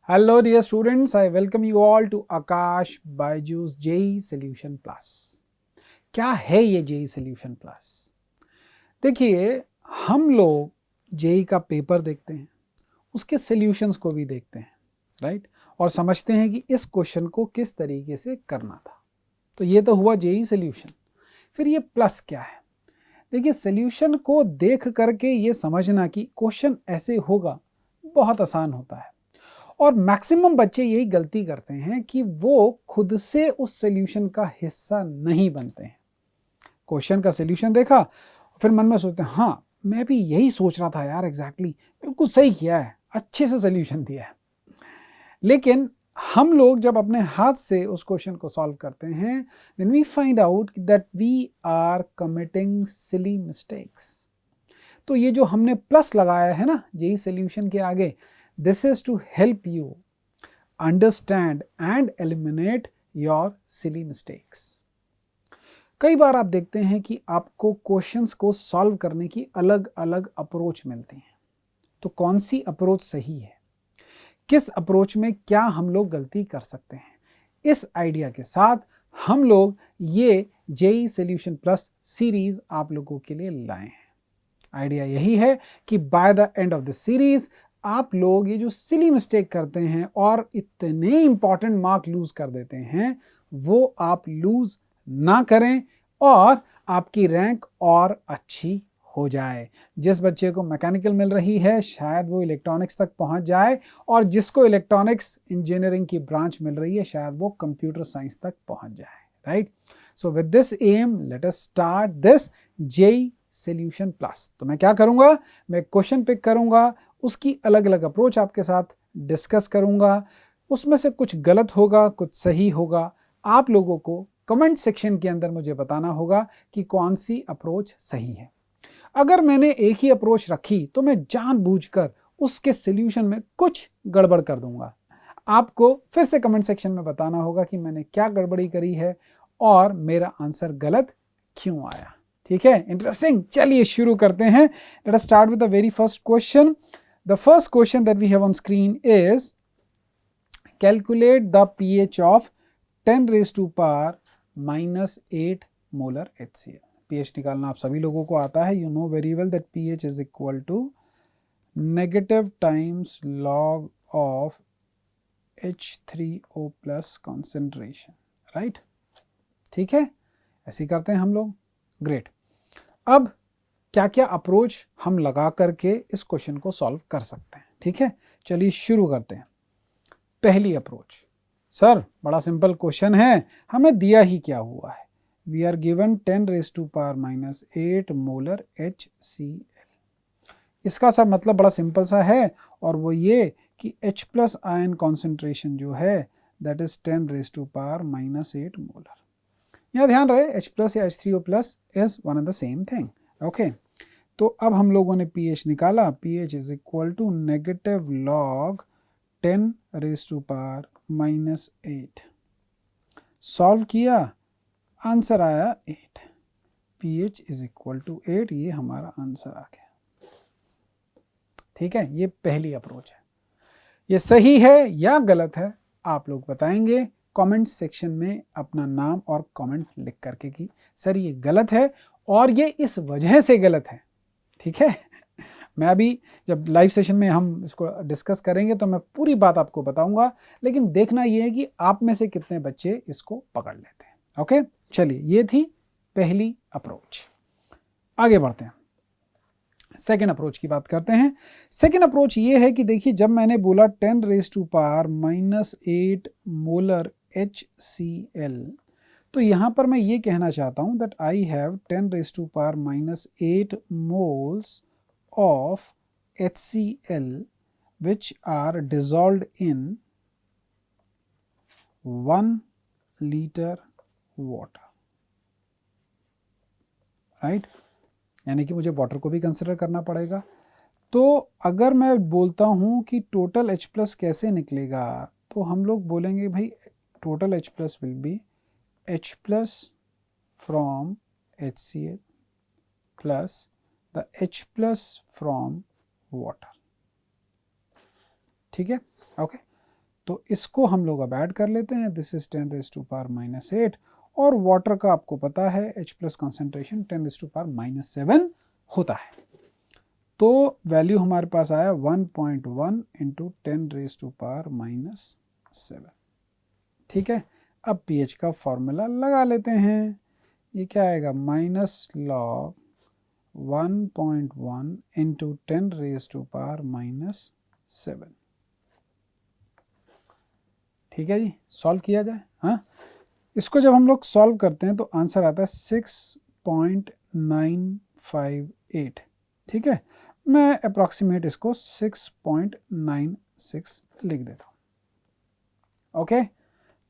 Hello dear students, I welcome you all to Akash Byju's JEE Solution Plus। क्या है ये JEE Solution Plus? देखिए, हम लोग JEE का पेपर देखते हैं, उसके सॉल्यूशंस को भी देखते हैं, राइट, और समझते हैं कि इस क्वेश्चन को किस तरीके से करना था। तो ये तो हुआ JEE सॉल्यूशन। फिर ये प्लस क्या है? देखिए, सॉल्यूशन को देख करके ये समझना कि क्वेश्चन ऐसे होगा बहुत आसान होता है, और मैक्सिमम बच्चे यही गलती करते हैं कि वो खुद से उस सॉल्यूशन का हिस्सा नहीं बनते हैं। क्वेश्चन का सॉल्यूशन देखा, फिर मन में सोचते हैं हाँ मैं भी यही सोच रहा था यार, एग्जैक्टली बिल्कुल सही किया है, अच्छे से सॉल्यूशन दिया है। लेकिन हम लोग जब अपने हाथ से उस क्वेश्चन को सॉल्व करते हैं, then we find out that we are committing silly mistakes. तो ये जो हमने प्लस लगाया है ना JEE सॉल्यूशन के आगे, this is to help you understand and eliminate your silly mistakes। कई बार आप देखते हैं कि आपको क्वेश्चंस को सॉल्व करने की अलग अलग अप्रोच मिलती हैं। तो कौन सी अप्रोच सही है, किस अप्रोच में क्या हम लोग गलती कर सकते हैं, इस आइडिया के साथ हम लोग ये JEE सॉल्यूशन प्लस सीरीज आप लोगों के लिए लाए हैं। आइडिया यही है कि by the end of the series आप लोग ये जो सिली मिस्टेक करते हैं और इतने इंपॉर्टेंट मार्क लूज कर देते हैं, वो आप लूज ना करें और आपकी रैंक और अच्छी हो जाए। जिस बच्चे को मैकेनिकल मिल रही है शायद वो इलेक्ट्रॉनिक्स तक पहुंच जाए, और जिसको इलेक्ट्रॉनिक्स इंजीनियरिंग की ब्रांच मिल रही है शायद वो कंप्यूटर साइंस तक पहुंच जाए, right. So with this aim let us start this JEE solution plus. तो मैं क्या करूंगा, मैं क्वेश्चन पिक करूंगा, उसकी अलग अलग अप्रोच आपके साथ डिस्कस करूंगा, उसमें से कुछ गलत होगा कुछ सही होगा। आप लोगों को कमेंट सेक्शन के अंदर मुझे बताना होगा कि कौन सी अप्रोच सही है। अगर मैंने एक ही अप्रोच रखी तो मैं जानबूझकर उसके सॉल्यूशन में कुछ गड़बड़ कर दूंगा। आपको फिर से कमेंट सेक्शन में बताना होगा कि मैंने क्या गड़बड़ी करी है और मेरा आंसर गलत क्यों आया। ठीक है, इंटरेस्टिंग। चलिए शुरू करते हैं। Let us start with the very first question. The first question that we have on screen is calculate the pH of 10 raised to power -8 molar HCl। pH निकालना आप सभी लोगों को आता है। You know very well that pH is equal to negative times log of H3O plus concentration, right. ठीक है, ऐसे करते हैं हम लोग। ग्रेट। अब क्या क्या अप्रोच हम लगा करके इस क्वेश्चन को सॉल्व कर सकते हैं। ठीक है, चलिए शुरू करते हैं। पहली अप्रोच, सर बड़ा सिंपल क्वेश्चन है, हमें दिया ही क्या हुआ है, we are given 10 raised to power -8 molar HCl। इसका सब मतलब बड़ा सिंपल सा है, और वो ये कि H प्लस आयन कॉन्सेंट्रेशन जो है that is 10 raised to power -8 molar. यहाँ ध्यान रहे H प्लस या H3O plus is one and the same thing. Okay, तो अब हम लोगों ने pH निकाला, pH is equal to negative log 10 raised to power -8। Solve किया, आंसर आया 8। pH इज इक्वल टू 8, ये हमारा आंसर आ गया। ठीक है, ये पहली अप्रोच है। ये सही है या गलत है आप लोग बताएंगे कमेंट सेक्शन में अपना नाम और कमेंट लिख करके कि सर ये गलत है और ये इस वजह से गलत है। ठीक है, मैं अभी जब लाइव सेशन में हम इसको डिस्कस करेंगे तो मैं पूरी बात आपको बताऊंगा, लेकिन देखना ये है कि आप में से कितने बच्चे इसको पकड़ लेते हैं। ओके, चलिए ये थी पहली अप्रोच। आगे बढ़ते हैं, सेकेंड अप्रोच की बात करते हैं। सेकेंड अप्रोच ये है कि देखिए, जब मैंने बोला 10 raised to power -8 molar HCl, तो यहाँ पर मैं ये कहना चाहता हूँ that I have 10 raised to power -8 moles of HCl which are dissolved in 1 liter water, right. यानी कि मुझे वाटर को भी कंसिडर करना पड़ेगा। तो अगर मैं बोलता हूँ कि टोटल H प्लस कैसे निकलेगा, तो हम लोग बोलेंगे भाई total H plus will be H plus from HCl plus the H plus from water. ठीक है, ओके। तो इसको हम लोग अब ऐड कर लेते हैं, दिस इज 10⁻⁻8 और वाटर का आपको पता है H प्लस कॉन्सेंट्रेशन 10⁻⁻7 होता है। तो वैल्यू हमारे पास आया 1.1 इंटू 10⁻⁻7। ठीक है, अब pH का फॉर्मूला लगा लेते हैं। ये क्या आएगा, माइनस लॉग 1.1 इंटू 10⁻⁻7। ठीक है जी, सॉल्व किया जाए। हाँ, इसको जब हम लोग सॉल्व करते हैं तो आंसर आता है 6.958। ठीक है, मैं अप्रॉक्सीमेट इसको 6.96 लिख देता हूँ। ओके,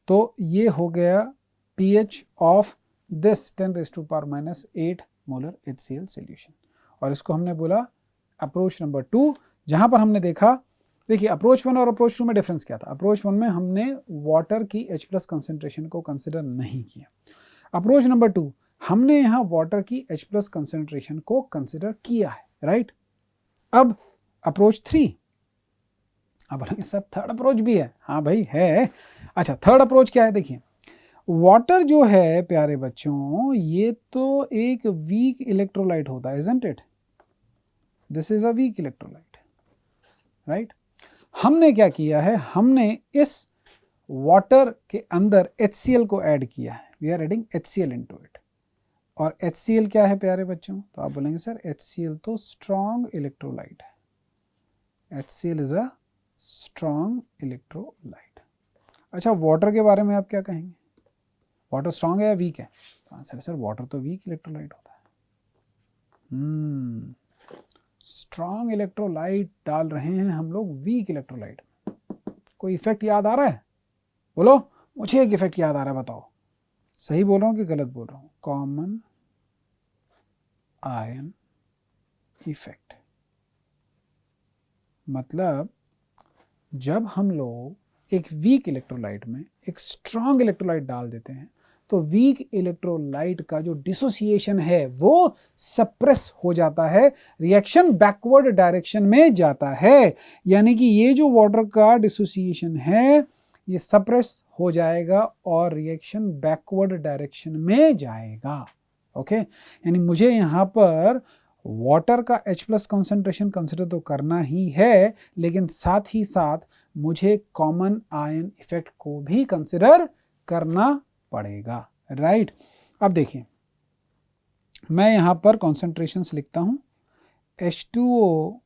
तो ये हो गया pH of this 10⁻⁻8 molar HCl solution. और इसको हमने बोला अप्रोच नंबर 2, जहां पर हमने देखा, देखिए अप्रोच 1 और अप्रोच 2 में डिफरेंस क्या था। अप्रोच 1 में हमने वाटर की H प्लस कंसेंट्रेशन को कंसिडर नहीं किया। अप्रोच नंबर 2 हमने यहाँ वाटर की H प्लस कंसेंट्रेशन को कंसिडर किया है, राइट। अब अप्रोच 3, अब बोलेंगे सर थर्ड अप्रोच भी है। हाँ भाई है। अच्छा, थर्ड अप्रोच क्या है, देखिए वाटर जो है प्यारे बच्चों, ये तो एक वीक इलेक्ट्रोलाइट होता है, isn't it. This is a weak electrolyte, right. हमने क्या किया है, हमने इस वाटर के अंदर HCl को ऐड किया है। We are adding HCl into it. और HCl क्या है प्यारे बच्चों, तो आप बोलेंगे सर HCl तो स्ट्रॉन्ग इलेक्ट्रोलाइट है। HCl is a strong electrolyte. अच्छा, वाटर के बारे में आप क्या कहेंगे, वाटर स्ट्रॉन्ग है या वीक है? तो आंसर है सर वाटर तो वीक इलेक्ट्रोलाइट होता है। स्ट्रॉन्ग इलेक्ट्रोलाइट डाल रहे हैं हम लोग वीक इलेक्ट्रोलाइट। कोई इफेक्ट याद आ रहा है? बोलो, मुझे एक इफेक्ट याद आ रहा है, बताओ सही बोल रहा हूँ कि गलत बोल रहा हूँ। कॉमन आयन इफेक्ट, मतलब जब हम लोग एक वीक इलेक्ट्रोलाइट में एक स्ट्रॉन्ग इलेक्ट्रोलाइट डाल देते हैं तो वीक इलेक्ट्रोलाइट का जो डिसोसिएशन है वो सप्रेस हो जाता है, रिएक्शन बैकवर्ड डायरेक्शन में जाता है। यानी कि ये जो वाटर का डिसोसिएशन है ये सप्रेस हो जाएगा और रिएक्शन बैकवर्ड डायरेक्शन में जाएगा। ओके, यानी मुझे यहाँ पर वाटर का H प्लस कॉन्सेंट्रेशन कंसिडर तो करना ही है, लेकिन साथ ही साथ मुझे कॉमन आयन इफेक्ट को भी कंसिडर करना पड़ेगा, राइट। अब देखिए, मैं यहां पर कॉन्सेंट्रेशंस लिखता हूं। H2O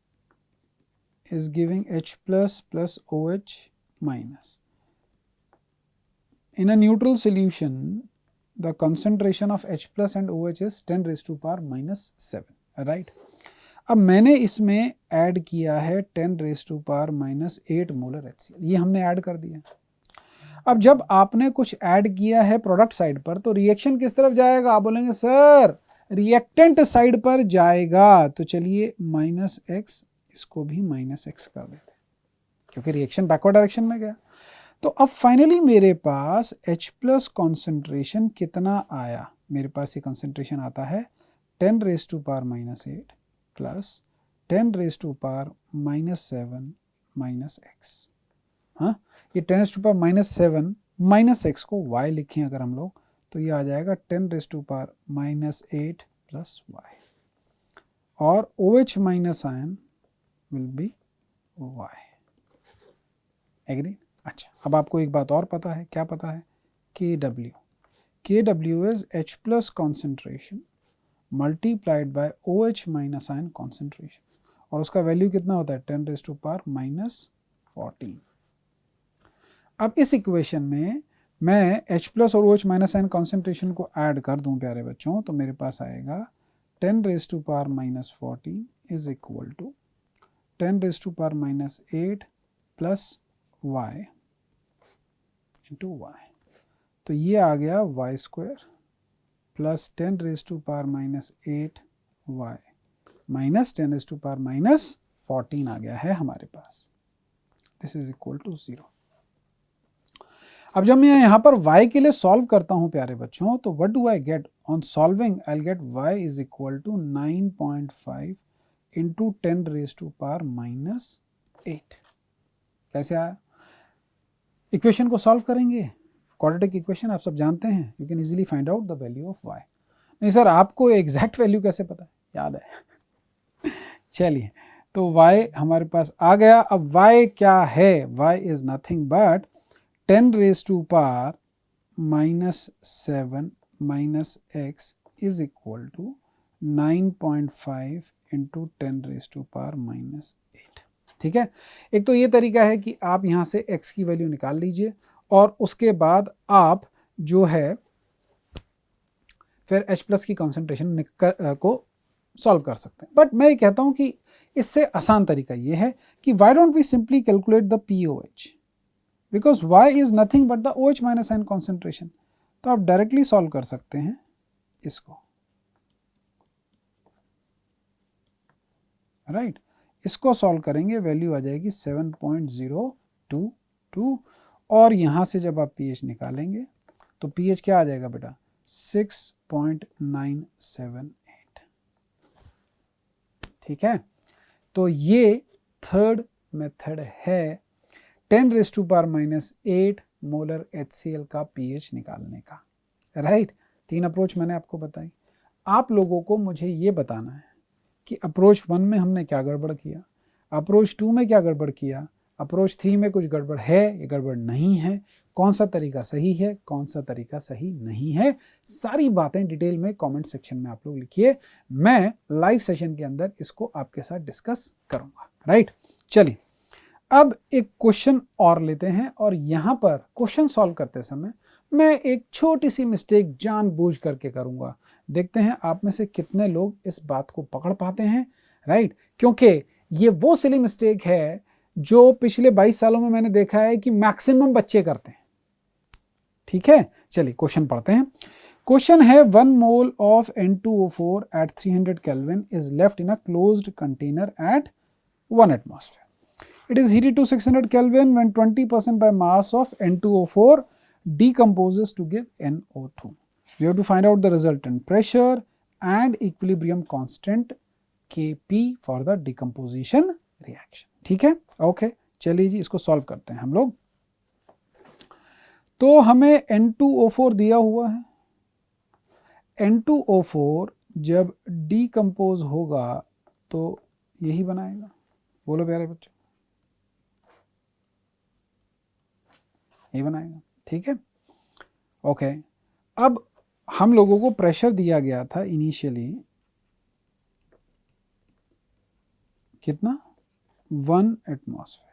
is giving H plus plus OH minus. In a neutral solution, the concentration of H plus and OH is 10⁻⁻7, right? अब मैंने इसमें ऐड किया है 10⁻⁻8 मोलर HCl, ये हमने ऐड कर दिया। अब जब आपने कुछ ऐड किया है प्रोडक्ट साइड पर तो रिएक्शन किस तरफ जाएगा? आप बोलेंगे सर रिएक्टेंट साइड पर जाएगा। तो चलिए -x, इसको भी -x कर देते क्योंकि रिएक्शन बैकवर्ड डायरेक्शन में गया। तो अब फाइनली मेरे पास H प्लस कॉन्सेंट्रेशन कितना आया? मेरे पास ये कॉन्सेंट्रेशन आता है 10⁻⁻8 प्लस 10⁻⁻7 x। हाँ, ये 10⁻⁻7 x को y लिखें अगर हम लोग तो ये आ जाएगा 10⁻⁻8 प्लस y, और OH minus ion will be y। Agree? अच्छा, अब आपको एक बात और पता है, क्या पता है? KW is H plus concentration multiplied by OH minus ion concentration, और उसका वैल्यू कितना होता है? 10⁻⁻14। अब इस इक्वेशन में मैं H प्लस और OH माइनस आयन कॉन्सेंट्रेशन को ऐड कर दूं प्यारे बच्चों, तो मेरे पास आएगा 10⁻⁻14 is equal to 10⁻⁻8 plus y into y। तो ये आ गया y square plus 10⁻⁻8 y minus 10⁻⁻14 आ गया है हमारे पास। This is equal to 0। अब जब मैं यहाँ पर y के लिए सॉल्व करता हूँ प्यारे बच्चों, तो what do I get on solving? I will get y is equal to 9.5 into 10⁻⁻8। कैसे आया? इक्वेशन को सॉल्व करेंगे, क्वाड्रेटिक इक्वेशन आप सब जानते हैं, you can easily find out the value of y। नहीं सर आपको एग्जैक्ट वैल्यू कैसे पता है, याद है चलिए, तो y हमारे पास आ गया। अब y क्या है, y is nothing but 10 raise to power -7 minus x is equal to 9.5 into 10 raise to power -8। ठीक है, एक तो ये तरीका है कि आप यहाँ से x की वैल्यू निकाल लीजिए और उसके बाद आप जो है फिर H प्लस की कॉन्सेंट्रेशन को सॉल्व कर सकते हैं। बट मैं ये कहता हूँ कि इससे आसान तरीका ये है कि why don't we simply calculate the POH, because y is nothing but the OH minus n concentration. तो आप डायरेक्टली सॉल्व कर सकते हैं इसको, राइट इसको सॉल्व करेंगे, वैल्यू आ जाएगी 7.022 और यहाँ से जब आप pH निकालेंगे तो pH क्या आ जाएगा बेटा, 6.978। ठीक है, तो ये थर्ड मेथड है 10 raise to power -8 molar HCl का pH निकालने का, राइट। 3 अप्रोच मैंने आपको बताई। आप लोगों को मुझे ये बताना है कि अप्रोच 1 में हमने क्या गड़बड़ किया, अप्रोच 2 में क्या गड़बड़ किया, अप्रोच 3 में कुछ गड़बड़ है या गड़बड़ नहीं है, कौन सा तरीका सही है, कौन सा तरीका सही नहीं है। सारी बातें डिटेल में कमेंट सेक्शन में आप लोग लिखिए, मैं लाइव सेशन के अंदर इसको आपके साथ डिस्कस करूंगा, राइट। चलिए अब एक क्वेश्चन और लेते हैं और यहाँ पर क्वेश्चन सॉल्व करते समय मैं एक छोटी सी मिस्टेक जानबूझ करके करूंगा। देखते हैं आप में से कितने लोग इस बात को पकड़ पाते हैं, राइट। क्योंकि ये वो सिली मिस्टेक है जो पिछले 22 सालों में मैंने देखा है कि मैक्सिमम बच्चे करते हैं। ठीक है, चलिए क्वेश्चन पढ़ते हैं। क्वेश्चन है 1 mole of N2O4 at 300 Kelvin is left in a closed container at 1 atmosphere. It is heated to 600 Kelvin when 20% by mass of N2O4 decomposes to give NO2. We have to find out the resultant pressure and equilibrium constant Kp for the decomposition reaction. ठीक है, okay चलिए जी इसको solve करते हैं हम लोग। तो हमें N2O4 दिया हुआ है, N2O4 जब डिकम्पोज होगा तो यही बनाएगा, बोलो प्यारे बच्चों, यही बनाएगा। ठीक है, ओके। अब हम लोगों को प्रेशर दिया गया था इनिशियली कितना, 1 एटमॉस्फेयर।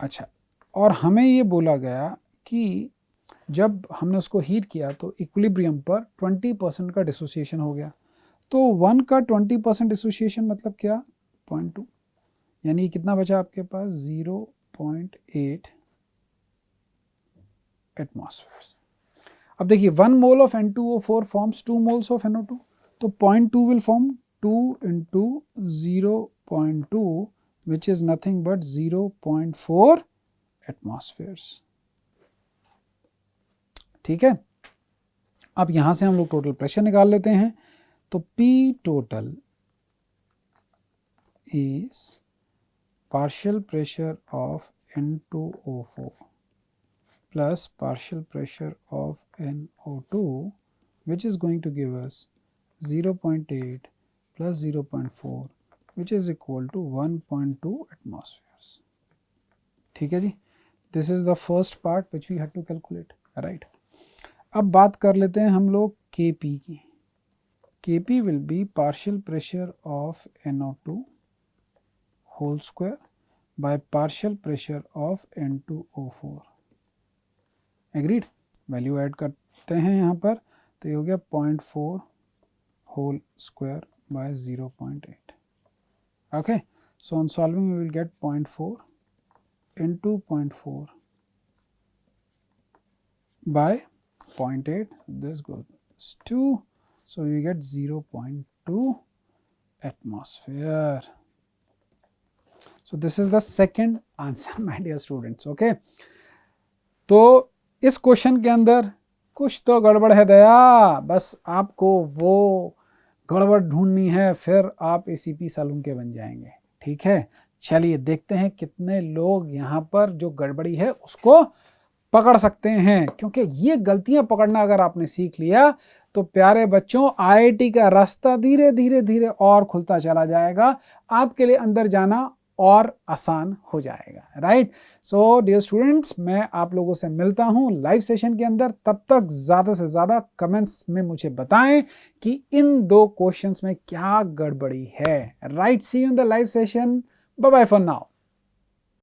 अच्छा, और हमें ये बोला गया कि जब हमने उसको हीट किया तो इक्विलिब्रियम पर 20% का डिसोसिएशन हो गया। तो 1 का 20% डिसोसिएशन मतलब क्या, 0.2, यानी कितना बचा आपके पास, 0.8 एटमॉस्फेयर। अब देखिए 1 mole of N2O4 forms 2 moles of NO2, तो 0.2 will form 2 into 0.2 which is nothing but 0.4 atmospheres। ठीक है, अब यहां से हम लोग टोटल प्रेशर निकाल लेते हैं। तो P total is partial pressure of N2O4 plus partial pressure of NO2 which is going to give us 0.8 plus 0.4 which is equal to 1.2 atmospheres। ठीक है जी, this is the first part which we had to calculate, right। अब बात कर लेते हैं हम लोग Kp की। Kp will be partial pressure of NO2 whole square by partial pressure of N2O4। Agreed, value add करते हैं यहाँ पर, तो ये हो गया 0.4 whole square by 0.8। okay, so on solving we will get 0.4 into 0.4 by 0.8, this goes 2, so we get 0.2 atmosphere। so this is the second answer my dear students। okay, तो इस क्वेश्चन के अंदर कुछ तो गड़बड़ है दया, बस आपको वो गड़बड़ ढूंढनी है, फिर आप ACP सैलून के बन जाएंगे। ठीक है, चलिए देखते हैं कितने लोग यहाँ पर जो गड़बड़ी है उसको पकड़ सकते हैं, क्योंकि ये गलतियां पकड़ना अगर आपने सीख लिया तो प्यारे बच्चों आईआईटी का रास्ता धीरे धीरे धीरे और खुलता चला जाएगा, आपके लिए अंदर जाना और आसान हो जाएगा। राइट। सो डियर स्टूडेंट्स, मैं आप लोगों से मिलता हूं लाइव सेशन के अंदर। तब तक ज़्यादा से ज़्यादा कमेंट्स में मुझे बताएं कि इन 2 क्वेश्चंस में क्या गड़बड़ी है। Right. See you in the live session. Bye bye for now.